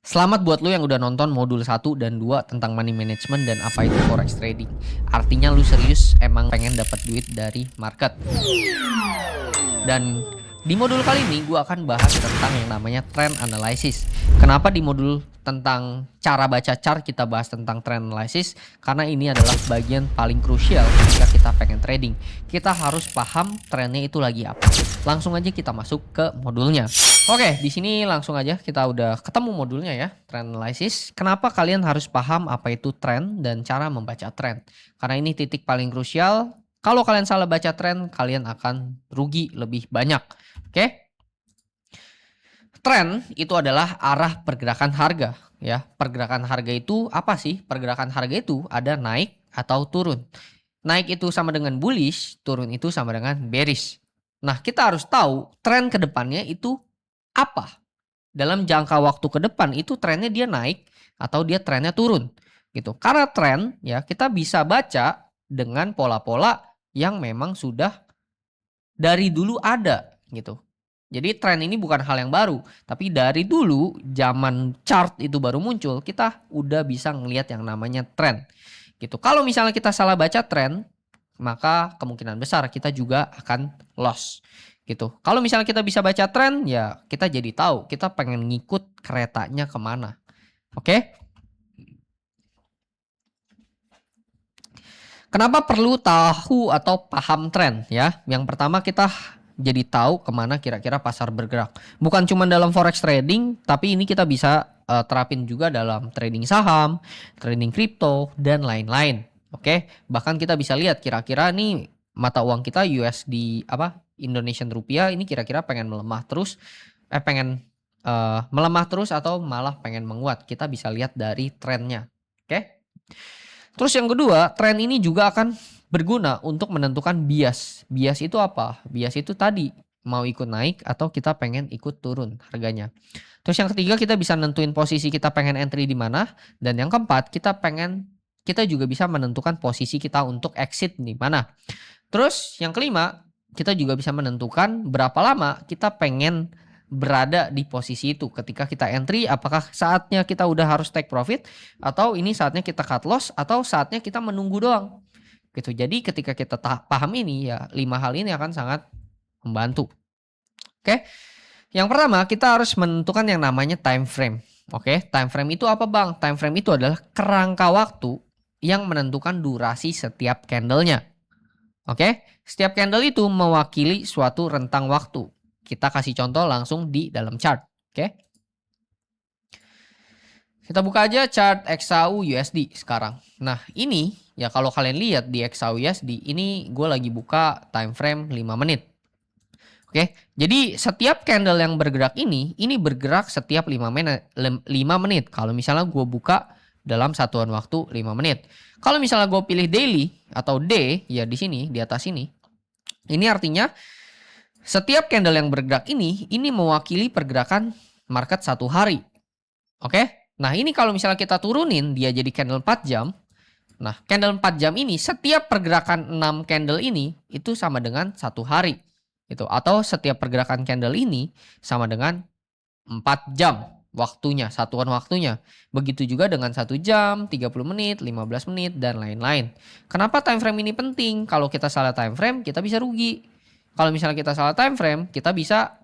Selamat buat lu yang udah nonton modul 1 dan 2 tentang money management dan apa itu forex trading. Artinya lu serius emang pengen dapat duit dari market. Dan di modul kali ini gue akan bahas tentang yang namanya trend analysis. Kenapa di modul tentang cara baca chart kita bahas tentang trend analysis? Karena ini adalah bagian paling krusial ketika kita pengen trading. Kita harus paham trendnya itu lagi apa. Langsung aja kita masuk ke modulnya. Oke, di sini langsung aja kita udah ketemu modulnya ya, trend analysis. Kenapa kalian harus paham apa itu trend dan cara membaca trend? Karena ini titik paling krusial. Kalau kalian salah baca tren, kalian akan rugi lebih banyak. Oke? Tren itu adalah arah pergerakan harga, ya. Pergerakan harga itu apa sih? Pergerakan harga itu ada naik atau turun. Naik itu sama dengan bullish, turun itu sama dengan bearish. Nah, kita harus tahu tren ke depannya itu apa. Dalam jangka waktu ke depan itu trennya dia naik atau dia trennya turun gitu. Karena tren ya kita bisa baca dengan pola-pola yang memang sudah dari dulu ada gitu. Jadi tren ini bukan hal yang baru, tapi dari dulu zaman chart itu baru muncul, kita udah bisa ngelihat yang namanya tren gitu. Kalau misalnya kita salah baca tren, maka kemungkinan besar kita juga akan loss gitu. Kalau misalnya kita bisa baca tren, ya kita jadi tahu kita pengen ngikut keretanya kemana. Oke? Kenapa perlu tahu atau paham tren ya? Yang pertama kita jadi tahu kemana kira-kira pasar bergerak. Bukan cuma dalam forex trading, tapi ini kita bisa terapin juga dalam trading saham, trading kripto, dan lain-lain. Oke, bahkan kita bisa lihat kira-kira nih mata uang kita USD Indonesian rupiah ini kira-kira pengen melemah terus, melemah terus atau malah pengen menguat. Kita bisa lihat dari trennya. Oke. Terus yang kedua, tren ini juga akan berguna untuk menentukan bias. Bias itu apa? Bias itu tadi mau ikut naik atau kita pengen ikut turun harganya. Terus yang ketiga kita bisa nentuin posisi kita pengen entry di mana. Dan yang keempat kita juga bisa menentukan posisi kita untuk exit di mana. Terus yang kelima kita juga bisa menentukan berapa lama kita pengen berada di posisi itu. Ketika kita entry, apakah saatnya kita udah harus take profit atau ini saatnya kita cut loss atau saatnya kita menunggu doang. Gitu. Jadi ketika kita paham ini ya 5 hal ini akan sangat membantu. Oke. Yang pertama, kita harus menentukan yang namanya time frame. Oke, time frame itu apa, Bang? Time frame itu adalah kerangka waktu yang menentukan durasi setiap candlenya. Oke, setiap candle itu mewakili suatu rentang waktu. Kita kasih contoh langsung di dalam chart. Oke. Kita buka aja chart XAU USD sekarang. Nah ini ya kalau kalian lihat di XAU USD ini gue lagi buka time frame 5 menit. Oke. Jadi setiap candle yang bergerak ini bergerak setiap 5 menit. Kalau misalnya gue buka dalam satuan waktu 5 menit. Kalau misalnya gue pilih daily atau D ya di sini di atas ini. Ini artinya setiap candle yang bergerak ini mewakili pergerakan market 1 hari. Oke? Nah ini kalau misalnya kita turunin dia jadi candle 4 jam. Nah candle 4 jam ini setiap pergerakan 6 candle ini itu sama dengan 1 hari. Gitu. Atau setiap pergerakan candle ini sama dengan 4 jam waktunya, satuan waktunya. Begitu juga dengan 1 jam, 30 menit, 15 menit, dan lain-lain. Kenapa time frame ini penting? Kalau kita salah time frame kita bisa rugi. Kalau misalnya kita salah time frame, kita bisa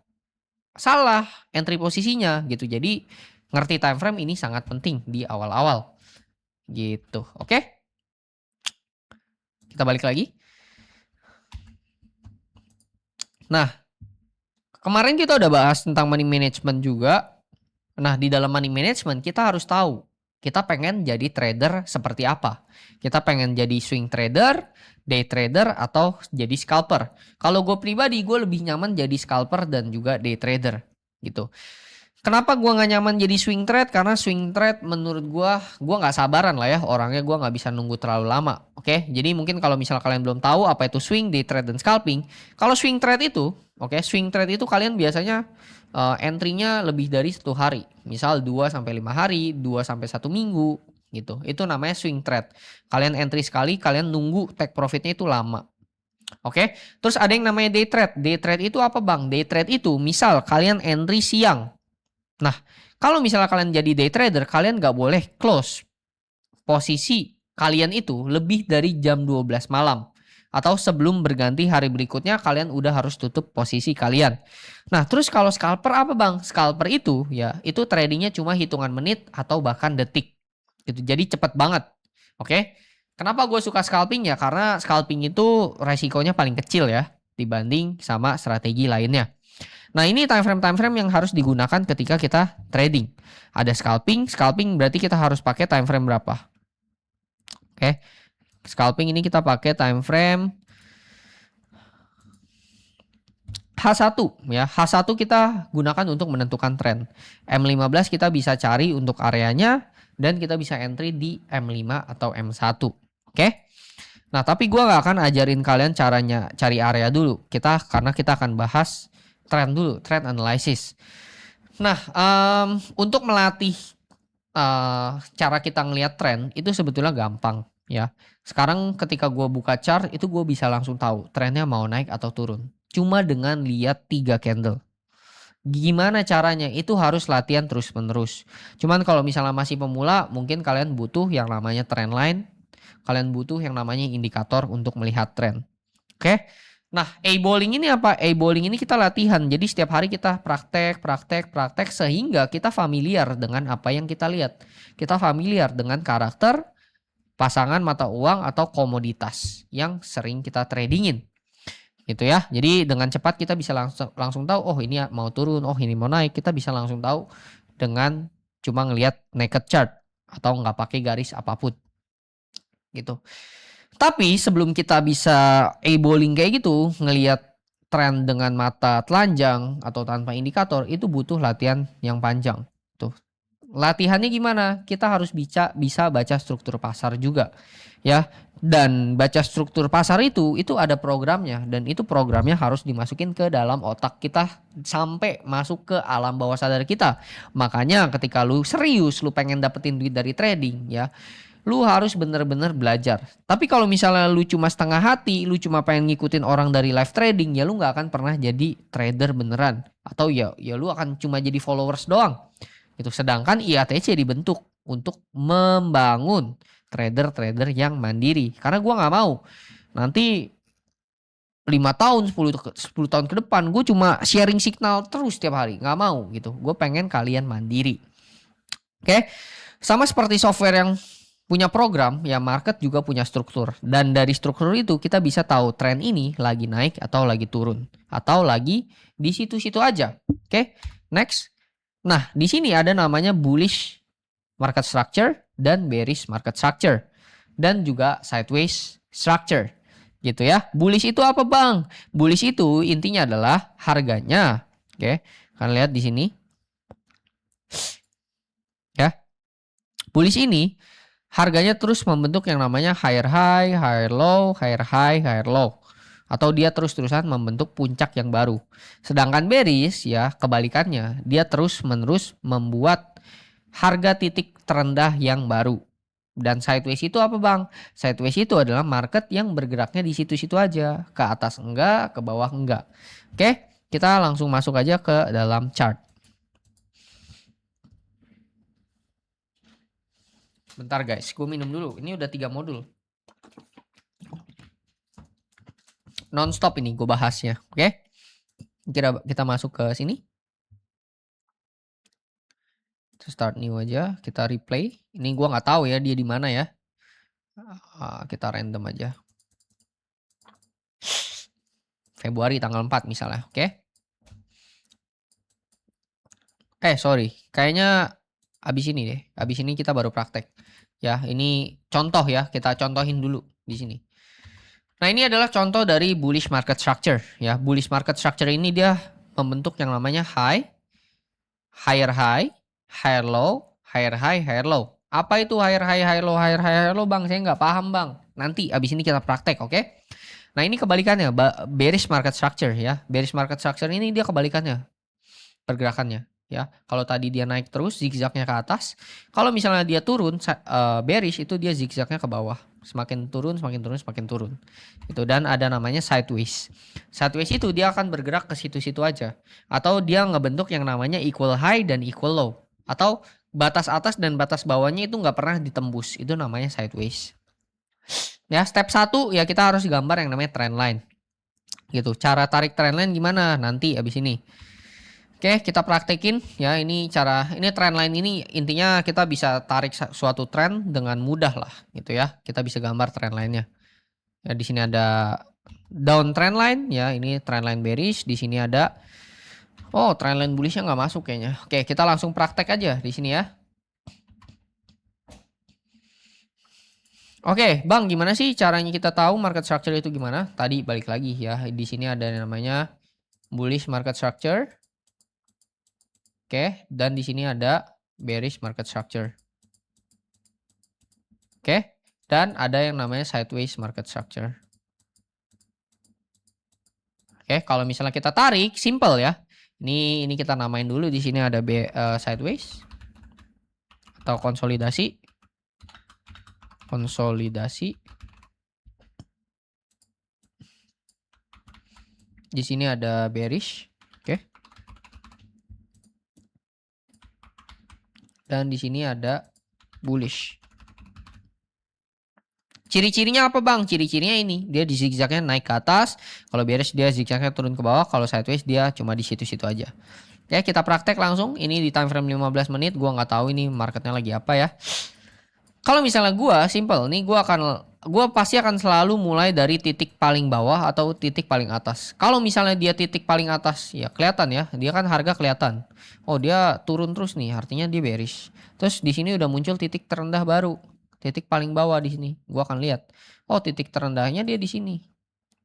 salah entry posisinya gitu. Jadi ngerti time frame ini sangat penting di awal-awal. Gitu. Oke? Kita balik lagi. Nah, kemarin kita udah bahas tentang money management juga. Nah, di dalam money management kita harus tahu kita pengen jadi trader seperti apa. Kita pengen jadi swing trader, day trader, atau jadi scalper. Kalau gue pribadi, gue lebih nyaman jadi scalper dan juga day trader gitu. Kenapa gue gak nyaman jadi swing trade? Karena swing trade menurut gue gak sabaran lah ya. Orangnya gue gak bisa nunggu terlalu lama. Oke, jadi mungkin kalau misalnya kalian belum tahu apa itu swing, day trade, dan scalping. Kalau swing trade itu, swing trade itu kalian biasanya entry-nya lebih dari 1 hari. Misal 2-5 hari, 2-1 minggu gitu. Itu namanya swing trade. Kalian entry sekali, kalian nunggu take profitnya itu lama. Oke, terus ada yang namanya day trade. Day trade itu apa, Bang? Day trade itu misal kalian entry siang. Nah, Kalau misalnya kalian jadi day trader, kalian nggak boleh close posisi kalian itu lebih dari jam 12 malam. Atau sebelum berganti hari berikutnya kalian udah harus tutup posisi kalian. Nah terus kalau scalper apa bang? Scalper itu ya itu tradingnya cuma hitungan menit atau bahkan detik. Gitu. Jadi cepet banget. Oke. Kenapa gue suka scalping ya? Karena scalping itu resikonya paling kecil ya. Dibanding sama strategi lainnya. Nah ini time frame yang harus digunakan ketika kita trading. Ada scalping. Scalping berarti kita harus pakai time frame berapa? Oke. Scalping ini kita pakai time frame H1 ya. H1 kita gunakan untuk menentukan tren. M15 kita bisa cari untuk areanya dan kita bisa entry di M5 atau M1. Oke. Nah, tapi gue gak akan ajarin kalian caranya cari area dulu. Karena kita akan bahas tren dulu, trend analysis. Nah, untuk melatih cara kita ngelihat tren itu sebetulnya gampang ya. Sekarang ketika gue buka chart itu gue bisa langsung tahu trennya mau naik atau turun. Cuma dengan lihat 3 candle. Gimana caranya? Itu harus latihan terus-menerus. Cuman kalau misalnya masih pemula, mungkin kalian butuh yang namanya trend line. Kalian butuh yang namanya indikator untuk melihat tren. Oke? Nah, A-bowling ini apa? A-bowling ini kita latihan. Jadi setiap hari kita praktek sehingga kita familiar dengan apa yang kita lihat. Kita familiar dengan karakter pasangan mata uang atau komoditas yang sering kita tradingin. Gitu ya. Jadi dengan cepat kita bisa langsung tahu oh ini mau turun, oh ini mau naik. Kita bisa langsung tahu dengan cuma ngelihat naked chart atau nggak pakai garis apapun. Gitu. Tapi sebelum kita bisa A-bowling kayak gitu, ngelihat tren dengan mata telanjang atau tanpa indikator itu butuh latihan yang panjang. Tuh. Latihannya gimana? Kita harus bisa baca struktur pasar juga. Ya, dan baca struktur pasar itu ada programnya dan itu programnya harus dimasukin ke dalam otak kita sampai masuk ke alam bawah sadar kita. Makanya ketika lu serius lu pengen dapetin duit dari trading ya, lu harus bener-bener belajar. Tapi kalau misalnya lu cuma setengah hati, lu cuma pengen ngikutin orang dari live trading, ya lu nggak akan pernah jadi trader beneran. Atau ya lu akan cuma jadi followers doang. Itu sedangkan IATC dibentuk untuk membangun trader-trader yang mandiri. Karena gua nggak mau nanti 5 tahun, 10 tahun ke depan gue cuma sharing signal terus setiap hari. Nggak mau gitu. Gue pengen kalian mandiri. Oke. Sama seperti software yang punya program, ya market juga punya struktur. Dan dari struktur itu kita bisa tahu tren ini lagi naik atau lagi turun. Atau lagi di situ-situ aja. Oke. Next. Nah, di sini ada namanya bullish market structure dan bearish market structure. Dan juga sideways structure. Gitu ya. Bullish itu apa bang? Bullish itu intinya adalah harganya. Oke. Kalian lihat di sini. Ya. Bullish ini harganya terus membentuk yang namanya higher high, higher low, higher high, higher low. Atau dia terus-terusan membentuk puncak yang baru. Sedangkan bearish ya kebalikannya. Dia terus-menerus membuat harga titik terendah yang baru. Dan sideways itu apa bang? Sideways itu adalah market yang bergeraknya di situ-situ aja. Ke atas enggak, ke bawah enggak. Oke, kita langsung masuk aja ke dalam chart. Bentar guys, gue minum dulu. Ini udah 3 modul. Non-stop ini gue bahasnya. Oke. Kita masuk ke sini. Start new aja. Kita replay. Ini gue nggak tahu ya dia di mana ya. Kita random aja. Februari tanggal 4 misalnya. Oke. Sorry. Kayaknya abis ini deh. Abis ini kita baru praktek. Ya, ini contoh ya. Kita contohin dulu di sini. Nah, ini adalah contoh dari bullish market structure ya. Bullish market structure ini dia membentuk yang namanya high, higher high, higher low, higher high, higher low. Apa itu higher high, higher low, higher high, higher low bang? Saya nggak paham bang. Nanti abis ini kita praktek, oke? Nah, ini kebalikannya, bearish market structure ya. Bearish market structure ini dia kebalikannya pergerakannya. Ya, kalau tadi dia naik terus zigzagnya ke atas, kalau misalnya dia turun bearish itu dia zigzagnya ke bawah, semakin turun semakin turun semakin turun. Itu dan ada namanya sideways. Sideways itu dia akan bergerak ke situ-situ aja atau dia ngebentuk yang namanya equal high dan equal low. Atau batas atas dan batas bawahnya itu nggak pernah ditembus. Itu namanya sideways. Ya, step 1 ya kita harus gambar yang namanya trend line. Gitu. Cara tarik trend line gimana? Nanti abis ini. Oke, kita praktekin ya. Ini trend line ini intinya kita bisa tarik suatu trend dengan mudah lah gitu ya. Kita bisa gambar trend line-nya. Ya, di sini ada down trend line ya, ini trend line bearish, di sini ada trend line bullishnya nggak masuk kayaknya. Oke, kita langsung praktek aja di sini ya. Oke, Bang, gimana sih caranya kita tahu market structure itu gimana? Tadi balik lagi ya. Di sini ada namanya bullish market structure. Oke, dan di sini ada bearish market structure. Oke, dan ada yang namanya sideways market structure. Oke, kalau misalnya kita tarik, simple ya. Ini kita namain dulu. Di sini ada sideways atau konsolidasi. Di sini ada bearish, oke. Dan di sini ada bullish. Ciri-cirinya apa, Bang? Ciri-cirinya ini, dia di zigzagnya naik ke atas. Kalau bearish dia zigzagnya turun ke bawah. Kalau sideways dia cuma di situ-situ aja. Oke, kita praktek langsung. Ini di time frame 15 menit. Gua nggak tahu ini marketnya lagi apa ya. Kalau misalnya gua simple nih, gua pasti akan selalu mulai dari titik paling bawah atau titik paling atas. Kalau misalnya dia titik paling atas, ya kelihatan ya, dia kan harga kelihatan. Oh, dia turun terus nih, artinya dia bearish. Terus di sini udah muncul titik terendah baru. Titik paling bawah di sini. Gua akan lihat. Oh, titik terendahnya dia di sini.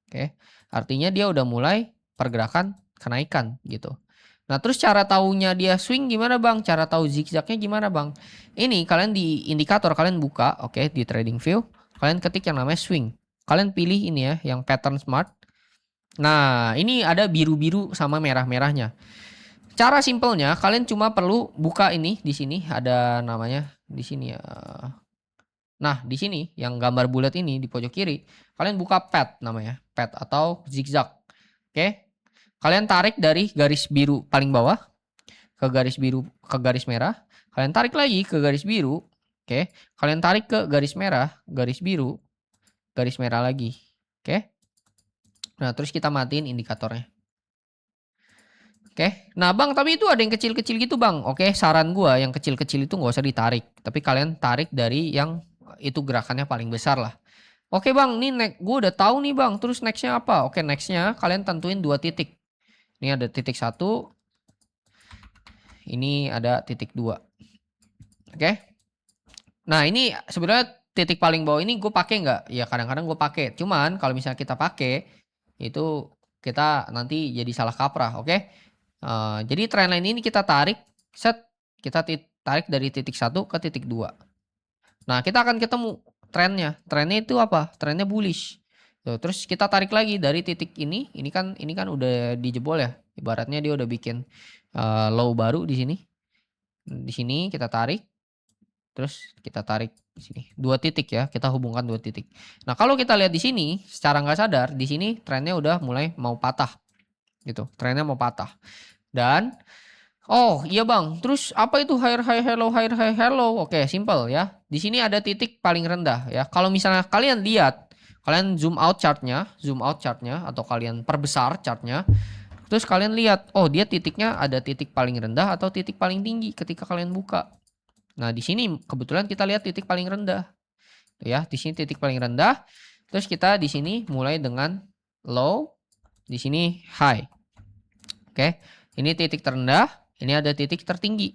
Oke. Artinya dia udah mulai pergerakan kenaikan gitu. Nah, terus cara taunya dia swing gimana, Bang? Cara tahu zigzagnya gimana, Bang? Ini kalian di indikator kalian buka, oke, di trading view, kalian ketik yang namanya swing. Kalian pilih ini ya, yang pattern smart. Nah, ini ada biru-biru sama merah-merahnya. Cara simpelnya kalian cuma perlu buka ini di sini ada namanya di sini ya. Nah, di sini yang gambar bulat ini di pojok kiri, kalian buka pad namanya, pad atau zigzag. Oke. Kalian tarik dari garis biru paling bawah ke garis biru ke garis merah. Kalian tarik lagi ke garis biru. Oke. Kalian tarik ke garis merah, garis biru, garis merah lagi. Oke. Nah, terus kita matiin indikatornya. Oke. Nah, Bang, tapi itu ada yang kecil-kecil gitu, Bang. Oke, saran gua yang kecil-kecil itu nggak usah ditarik. Tapi kalian tarik dari yang itu gerakannya paling besar lah. Oke, Bang, nih gue udah tahu nih, Bang. Terus nextnya apa? Oke, nextnya kalian tentuin 2 titik. Ini ada titik 1. Ini ada titik 2. Oke. Nah, ini sebenarnya titik paling bawah ini gue pakai nggak? Ya kadang-kadang gue pakai. Cuman kalau misalnya kita pakai itu kita nanti jadi salah kaprah, oke? Jadi trendline ini kita tarik, kita tarik dari titik 1 ke titik 2. Nah, kita akan ketemu trennya. Trennya itu apa? Trennya bullish. Tuh, terus kita tarik lagi dari titik ini kan udah dijebol ya. Ibaratnya dia udah bikin low baru di sini. Di sini kita tarik. Terus kita tarik di sini. 2 titik ya, kita hubungkan 2 titik. Nah, kalau kita lihat di sini secara nggak sadar, di sini trennya udah mulai mau patah. Gitu. Trennya mau patah. Dan oh, iya, Bang. Terus apa itu higher high hello higher high hello? Oke, simple ya. Di sini ada titik paling rendah ya. Kalau misalnya kalian lihat, kalian zoom out chartnya atau kalian perbesar chartnya. Terus kalian lihat, oh dia titiknya ada titik paling rendah atau titik paling tinggi ketika kalian buka. Nah, di sini kebetulan kita lihat titik paling rendah. Ya, di sini titik paling rendah. Terus kita di sini mulai dengan low, di sini high. Oke. Ini titik terendah, ini ada titik tertinggi.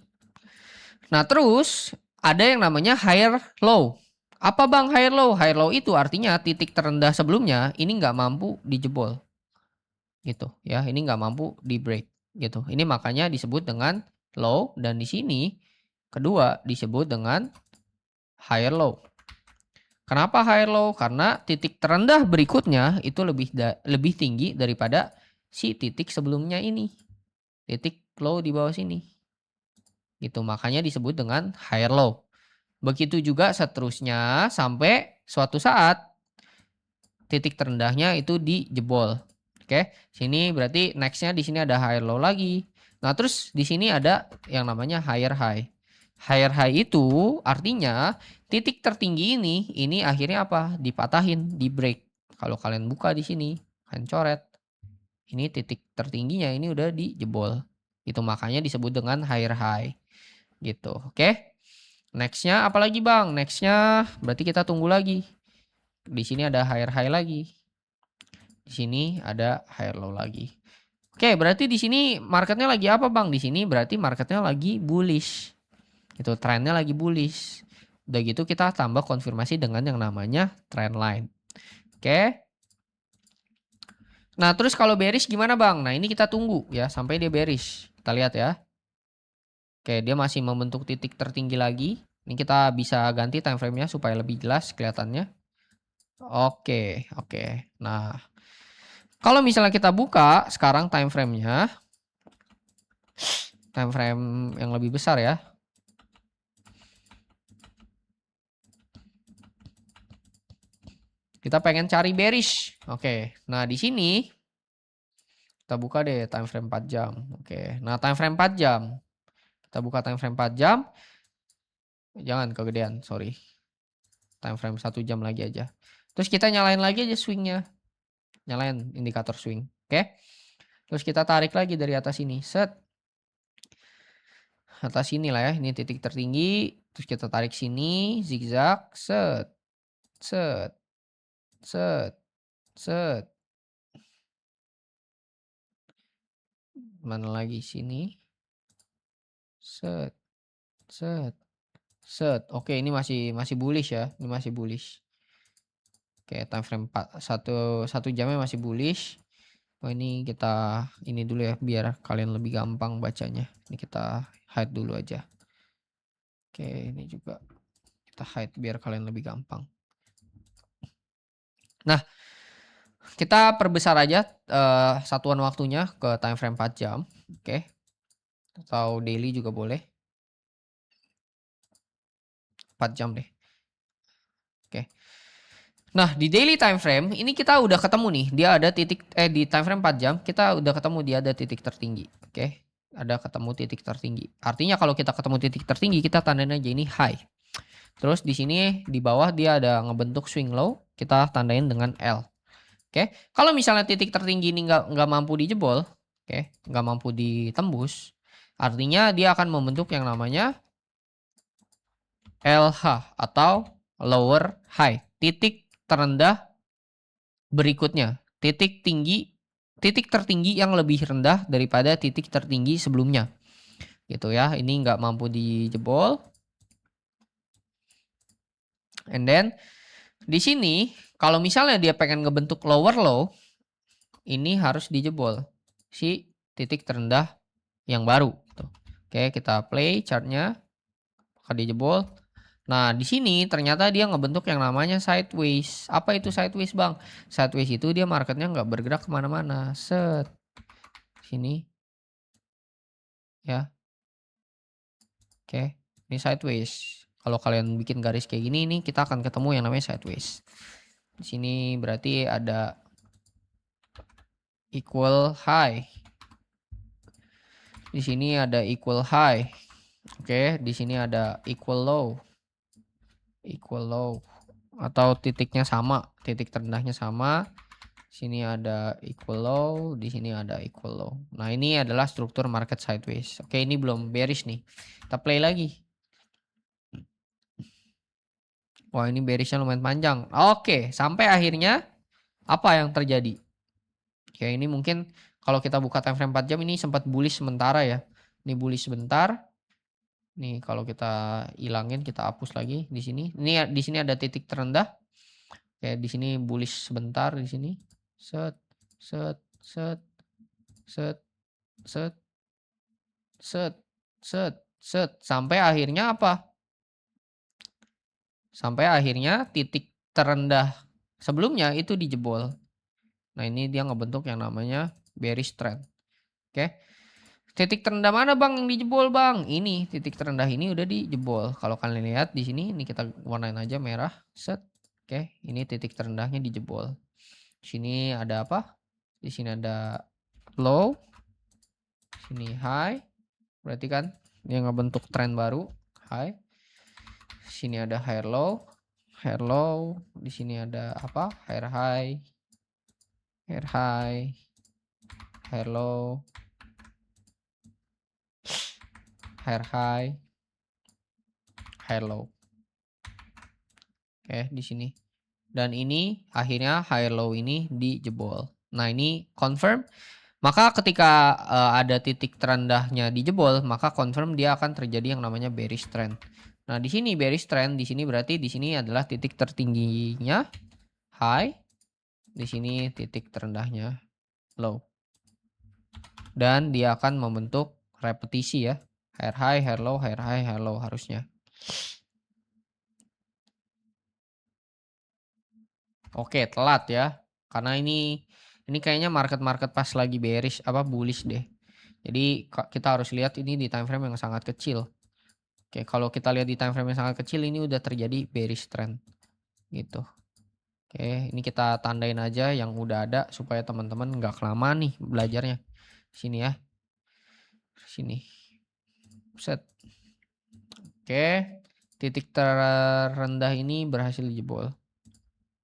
Nah, terus ada yang namanya higher low. Apa, Bang, higher low? Higher low itu artinya titik terendah sebelumnya ini nggak mampu dijebol. Gitu ya, ini nggak mampu di break gitu. Ini makanya disebut dengan low dan di sini kedua disebut dengan higher low. Kenapa higher low? Karena titik terendah berikutnya itu lebih tinggi daripada si titik sebelumnya ini. Titik low di bawah sini. Gitu, makanya disebut dengan higher low. Begitu juga seterusnya sampai suatu saat titik terendahnya itu dijebol. Oke, sini berarti nextnya di sini ada higher low lagi. Nah, terus di sini ada yang namanya higher high. Higher high itu artinya titik tertinggi ini akhirnya apa? Dipatahin, di break. Kalau kalian buka di sini, kalian coret. Ini titik tertingginya ini udah dijebol. Itu makanya disebut dengan higher high. Gitu. Oke. Nextnya apa lagi bang? Nextnya berarti kita tunggu lagi. Di sini ada higher high lagi. Di sini ada higher low lagi. Oke, berarti di sini marketnya lagi apa bang? Di sini berarti marketnya lagi bullish. Itu trennya lagi bullish. Udah gitu kita tambah konfirmasi dengan yang namanya trend line. Oke. Nah terus kalau bearish gimana bang? Nah ini kita tunggu ya sampai dia bearish. Kita lihat ya. Oke, dia masih membentuk titik tertinggi lagi. Ini kita bisa ganti time frame-nya supaya lebih jelas kelihatannya. Oke, oke. Nah, kalau misalnya kita buka sekarang time frame-nya, time frame yang lebih besar ya. Kita pengen cari bearish. Oke. Nah, di sini kita buka deh time frame 4 jam. Oke. Nah, time frame 4 jam. Kita buka time frame 4 jam. Jangan kegedean, sorry. Time frame 1 jam lagi aja. Terus kita nyalain lagi aja swingnya. Nyalain indikator swing. Oke. Terus kita tarik lagi dari atas ini. Set. Atas sini lah ya. Ini titik tertinggi. Terus kita tarik sini. Zigzag. Set. Set. Set. Set. Mana lagi sini. Set. Set. Set. Oke, ini masih bullish ya. Ini masih bullish. Oke, time frame 1 jamnya masih bullish. Oh, ini kita ini dulu ya biar kalian lebih gampang bacanya. Ini kita hide dulu aja. Oke, ini juga kita hide biar kalian lebih gampang. Nah, kita perbesar aja satuan waktunya ke time frame 4 jam. Oke. Atau daily juga boleh. 4 jam deh. Oke. Nah, di daily time frame ini kita udah ketemu nih. Dia ada titik di time frame 4 jam kita udah ketemu dia ada titik tertinggi. Oke. Ada ketemu titik tertinggi. Artinya kalau kita ketemu titik tertinggi kita tandain aja ini high. Terus di sini di bawah dia ada ngebentuk swing low, kita tandain dengan L. Oke. Kalau misalnya titik tertinggi ini nggak mampu dijebol, oke, nggak mampu ditembus, artinya dia akan membentuk yang namanya LH atau lower high, titik terendah berikutnya, titik tertinggi yang lebih rendah daripada titik tertinggi sebelumnya. Gitu ya, ini nggak mampu dijebol. And then di sini kalau misalnya dia pengen ngebentuk lower low, ini harus dijebol si titik terendah yang baru. Tuh. Oke, kita play chartnya, maka dijebol. Nah, di sini ternyata dia ngebentuk yang namanya sideways. Apa itu sideways, Bang? Sideways itu dia marketnya nggak bergerak kemana-mana. Set. Sini. Ya. Oke. Ini sideways. Kalau kalian bikin garis kayak gini, nih kita akan ketemu yang namanya sideways. Di sini berarti ada equal high. Di sini ada equal high. Oke, di sini ada equal low. Equal low atau titiknya sama, titik terendahnya sama. Sini ada equal low, di sini ada equal low. Nah, ini adalah struktur market sideways. Oke, ini belum bearish nih. Kita play lagi. Wah, ini bearishnya lumayan panjang. Oke, sampai akhirnya apa yang terjadi? Oke, ini mungkin kalau kita buka time frame 4 jam ini sempat bullish sementara ya. Ini bullish sebentar. Nih kalau kita hilangin, kita hapus lagi di sini. Ini di sini ada titik terendah. Oke, di sini bullish sebentar di sini. Set, set, set, set, set, set, set, set. Sampai akhirnya apa? Sampai akhirnya titik terendah sebelumnya itu dijebol. Nah, ini dia ngebentuk yang namanya bearish trend. Oke. Titik terendah mana bang yang dijebol bang? Ini titik terendah ini udah dijebol. Kalau kalian lihat di sini, ini kita warnain aja merah. Set. Oke, ini titik terendahnya dijebol. Di sini ada apa? Di sini ada low. Sini high. Berarti kan dia ngebentuk tren baru. high. Sini ada higher low, di sini ada apa? Higher high, higher low, higher high, higher low. Oke, di sini. Dan ini akhirnya higher low ini dijebol. Nah, ini confirm. Maka ketika ada titik terendahnya dijebol, maka confirm dia akan terjadi yang namanya bearish trend. Nah, di sini bearish trend, di sini berarti di sini adalah titik tertingginya high, di sini titik terendahnya low. Dan dia akan membentuk repetisi ya. Higher high, higher low, higher high, higher low harusnya. Oke, telat ya. Karena ini kayaknya market pas lagi bearish apa bullish deh. Jadi kita harus lihat ini di time frame yang sangat kecil. Oke, kalau kita lihat di time frame yang sangat kecil ini udah terjadi bearish trend gitu. Oke, ini kita tandain aja yang udah ada supaya teman-teman nggak kelamaan nih belajarnya. Sini ya. Sini. Set. Oke, titik terendah ini berhasil dijebol.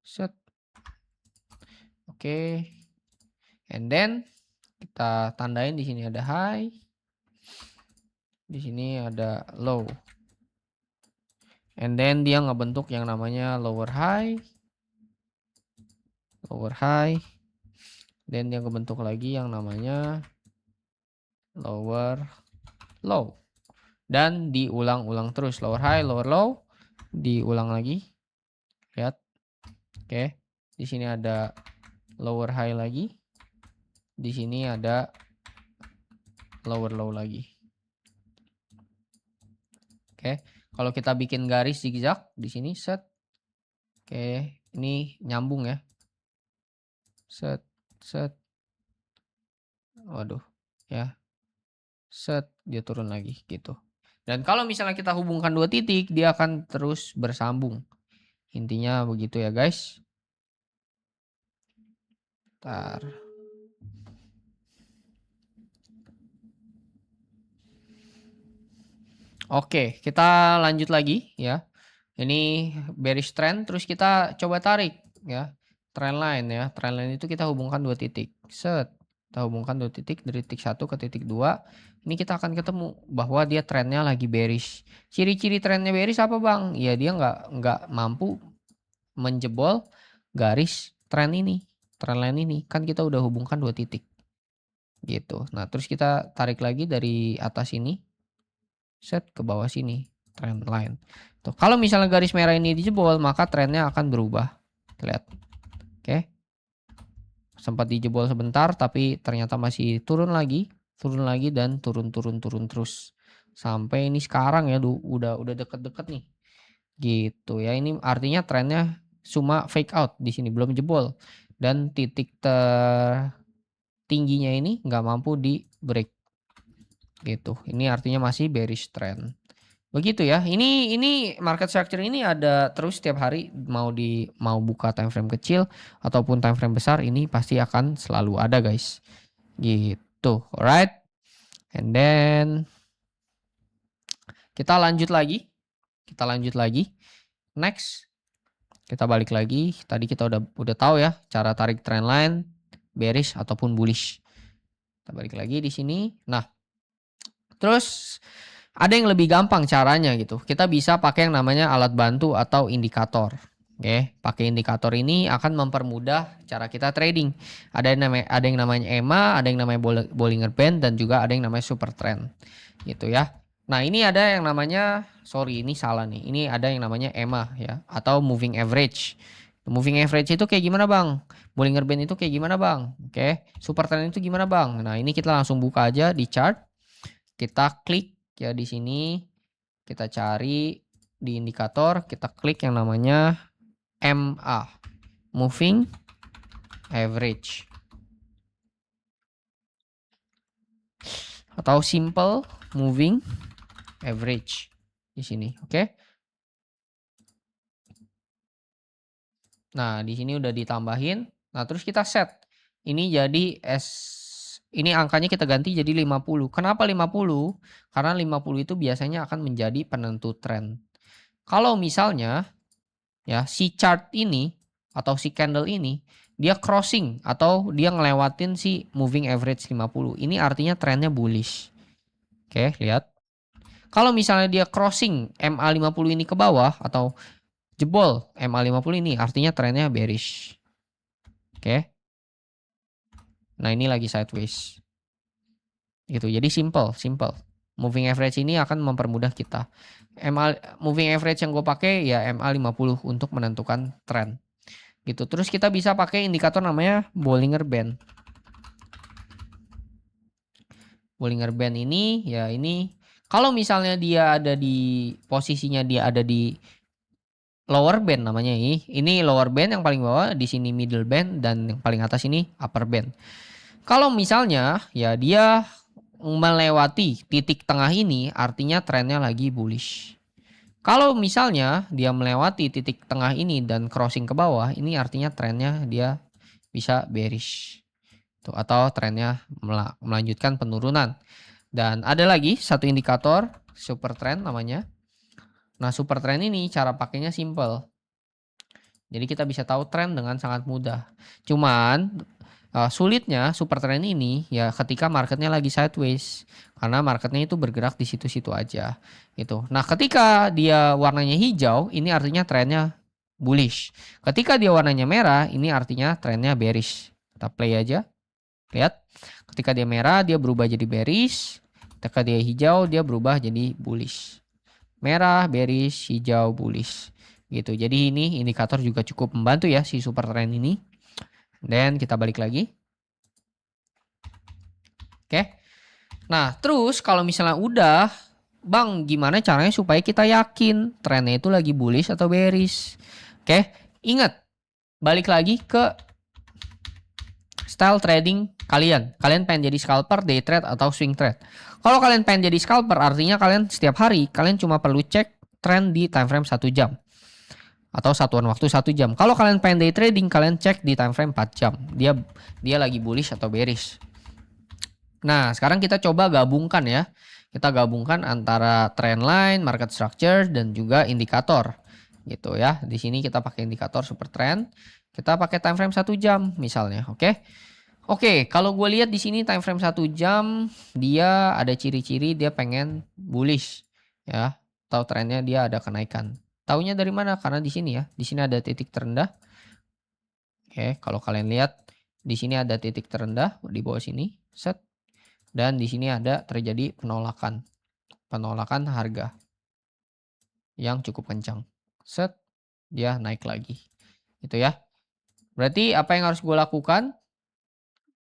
Set. Oke. And then kita tandain di sini ada high. Di sini ada low. And then dia ngebentuk yang namanya lower high. Dan dia ngebentuk lagi yang namanya lower low. Dan diulang-ulang terus. Lower high, lower low. Diulang lagi. Lihat. Oke. Di sini ada lower high lagi. Di sini ada lower low lagi. Oke. Kalau kita bikin garis zigzag di sini set. Oke, ini nyambung ya. Set, set. Waduh, ya. Set, dia turun lagi gitu. Dan kalau misalnya kita hubungkan dua titik, dia akan terus bersambung. Intinya begitu ya, guys. Bentar. Oke, kita lanjut lagi ya. Ini bearish trend, terus kita coba tarik ya. Trend line ya. Trend line itu kita hubungkan dua titik. Set. Kita hubungkan dua titik dari titik 1 ke titik 2. Ini kita akan ketemu bahwa dia trendnya lagi bearish. Ciri-ciri trendnya bearish apa bang? Ya dia nggak mampu menjebol garis trend ini. Trend line ini. Kan kita udah hubungkan dua titik. Gitu. Nah terus kita tarik lagi dari atas ini. Set ke bawah sini. Trend line. Tuh, kalau misalnya garis merah ini dijebol, maka trennya akan berubah. Lihat. Oke. Sempat dijebol sebentar, tapi ternyata masih turun lagi dan turun terus. Sampai ini sekarang ya, udah deket-deket nih. Gitu ya. Ini artinya trennya cuma fake out di sini, belum jebol. Dan titik tertingginya ini nggak mampu di break. Gitu. Ini artinya masih bearish trend. Begitu ya. Ini market structure ini ada terus setiap hari mau buka time frame kecil ataupun time frame besar ini pasti akan selalu ada, guys. Gitu. Alright. And then kita lanjut lagi. Next. Kita balik lagi. Tadi kita udah tahu ya cara tarik trend line bearish ataupun bullish. Kita balik lagi di sini. Nah, terus ada yang lebih gampang caranya gitu. Kita bisa pakai yang namanya alat bantu atau indikator. Oke, pakai indikator ini akan mempermudah cara kita trading. Ada yang namanya EMA, ada yang namanya Bollinger Band dan juga ada yang namanya super trend. Gitu ya. Nah, ini ada yang namanya ini salah nih. Ini ada yang namanya EMA ya atau moving average. Moving average itu kayak gimana, Bang? Bollinger Band itu kayak gimana, Bang? Oke. Super trend itu gimana, Bang? Nah, ini kita langsung buka aja di chart. Kita klik ya di sini, kita cari di indikator, kita klik yang namanya MA, Moving Average. Atau Simple Moving Average di sini, oke? Nah, di sini udah ditambahin. Nah, terus kita set. Ini jadi Ini angkanya kita ganti jadi 50. Kenapa 50? Karena 50 itu biasanya akan menjadi penentu tren. Kalau misalnya ya si chart ini atau si candle ini dia crossing atau dia ngelewatin si moving average 50. Ini artinya trennya bullish. Oke, lihat. Kalau misalnya dia crossing MA50 ini ke bawah atau jebol MA50 ini artinya trennya bearish. Oke. Nah, ini lagi sideways. Gitu. Jadi simple. Moving average ini akan mempermudah kita. Moving average yang gue pakai ya MA50 untuk menentukan tren. Gitu. Terus kita bisa pakai indikator namanya Bollinger Band. Bollinger Band ini ya ini kalau misalnya dia ada di posisinya dia ada di lower band namanya ini. Ini lower band yang paling bawah, di sini middle band dan yang paling atas ini upper band. Kalau misalnya ya dia melewati titik tengah ini artinya trennya lagi bullish. Kalau misalnya dia melewati titik tengah ini dan crossing ke bawah, ini artinya trennya dia bisa bearish. Tuh, atau trennya melanjutkan penurunan. Dan ada lagi satu indikator super trend namanya. Nah, super trend ini cara pakainya simple. Jadi kita bisa tahu tren dengan sangat mudah. Cuman sulitnya super trend ini ya ketika marketnya lagi sideways. Karena marketnya itu bergerak di situ-situ aja. Gitu. Nah, ketika dia warnanya hijau, ini artinya trennya bullish. Ketika dia warnanya merah, ini artinya trennya bearish. Kita play aja. Lihat. Ketika dia merah, dia berubah jadi bearish. Ketika dia hijau, dia berubah jadi bullish. Merah, bearish, hijau, bullish. Gitu. Jadi ini indikator juga cukup membantu ya si super trend ini. Dan kita balik lagi. Oke. Nah, terus kalau misalnya udah, Bang, gimana caranya supaya kita yakin trennya itu lagi bullish atau bearish? Oke, ingat. Balik lagi ke style trading kalian. Kalian pengen jadi scalper, day trade, atau swing trade. Kalau kalian pengen jadi scalper, artinya kalian setiap hari, kalian cuma perlu cek tren di time frame 1 jam. Atau satuan waktu 1 jam. Kalau kalian pengen day trading, kalian cek di time frame 4 jam. Dia lagi bullish atau bearish. Nah, sekarang kita coba gabungkan ya. Kita gabungkan antara trend line, market structure, dan juga indikator. Gitu ya. Di sini kita pakai indikator super trend. Kita pakai time frame 1 jam misalnya, oke? Oke, kalau gue lihat di sini time frame 1 jam, dia ada ciri-ciri dia pengen bullish ya. Atau trennya dia ada kenaikan. Taunya dari mana? Karena di sini ya. Di sini ada titik terendah. Oke, kalau kalian lihat di sini ada titik terendah di bawah sini, set. Dan di sini ada terjadi penolakan. Penolakan harga yang cukup kencang. Set, dia naik lagi. Itu ya. Berarti apa yang harus gue lakukan?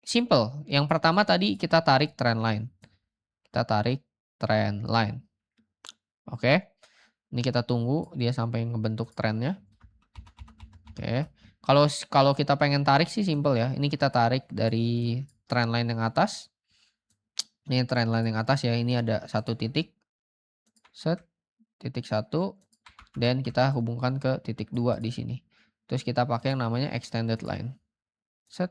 Simple. Yang pertama tadi kita tarik trend line. Kita tarik trend line. Oke. Ini kita tunggu dia sampai ngebentuk trennya. Oke. Kalau kita pengen tarik sih simple ya. Ini kita tarik dari trend line yang atas. Ini trend line yang atas ya. Ini ada satu titik. Set. Titik 1. Dan kita hubungkan ke titik 2 di sini. Terus kita pakai yang namanya extended line. Set.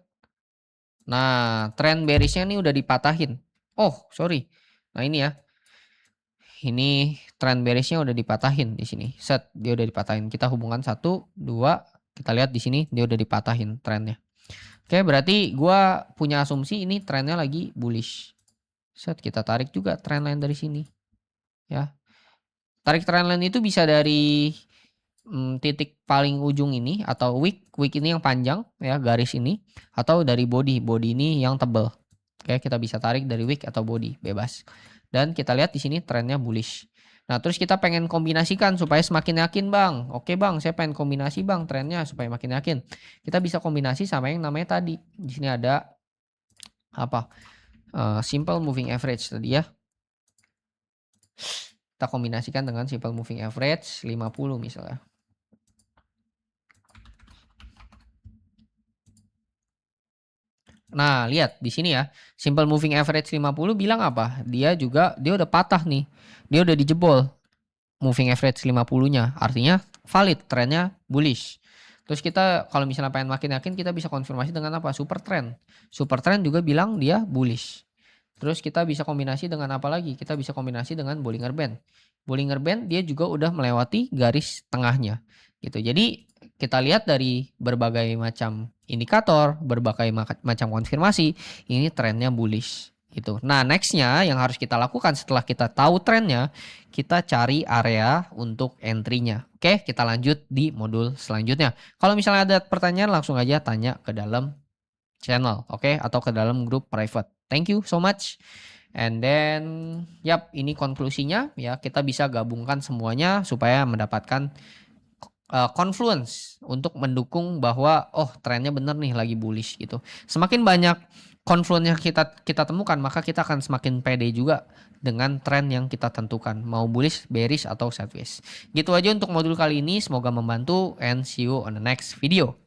Nah, trend bearishnya ini udah dipatahin. Oh, sorry. Nah, ini ya. Ini trend bearishnya udah dipatahin di sini. Set, dia udah dipatahin. Kita hubungkan 1, 2. Kita lihat di sini dia udah dipatahin trennya. Oke, berarti gua punya asumsi ini trennya lagi bullish. Set, kita tarik juga trend line dari sini. Ya. Tarik trend line itu bisa dari titik paling ujung ini atau wick ini yang panjang ya, garis ini, atau dari body ini yang tebal. Oke, kita bisa tarik dari wick atau body, bebas. Dan kita lihat di sini trennya bullish. Nah, terus kita pengen kombinasikan supaya semakin yakin, Bang. Oke, Bang, saya pengen kombinasi, Bang, trennya supaya makin yakin. Kita bisa kombinasi sama yang namanya tadi. Di sini ada apa? Simple moving average tadi ya. Kita kombinasikan dengan simple moving average 50 misalnya. Nah, lihat di sini ya. Simple moving average 50 bilang apa? Dia udah patah nih. Dia udah dijebol moving average 50-nya. Artinya valid, trennya bullish. Terus kita kalau misalnya pengen makin yakin kita bisa konfirmasi dengan apa? Super trend. Super trend juga bilang dia bullish. Terus kita bisa kombinasi dengan apa lagi? Kita bisa kombinasi dengan Bollinger Band. Bollinger Band dia juga udah melewati garis tengahnya gitu. Jadi kita lihat dari berbagai macam indikator, berbagai macam konfirmasi, ini trennya bullish gitu. Nah, nextnya yang harus kita lakukan setelah kita tahu trennya, kita cari area untuk entry-nya. Oke, kita lanjut di modul selanjutnya. Kalau misalnya ada pertanyaan langsung aja tanya ke dalam channel, oke, atau ke dalam grup private. Thank you so much. And then, yap, ini konklusinya ya, kita bisa gabungkan semuanya supaya mendapatkan confluence untuk mendukung bahwa oh trennya bener nih lagi bullish gitu. Semakin banyak confluence yang kita temukan maka kita akan semakin pede juga dengan tren yang kita tentukan, mau bullish, bearish atau sideways. Gitu aja untuk modul kali ini, semoga membantu and see you on the next video.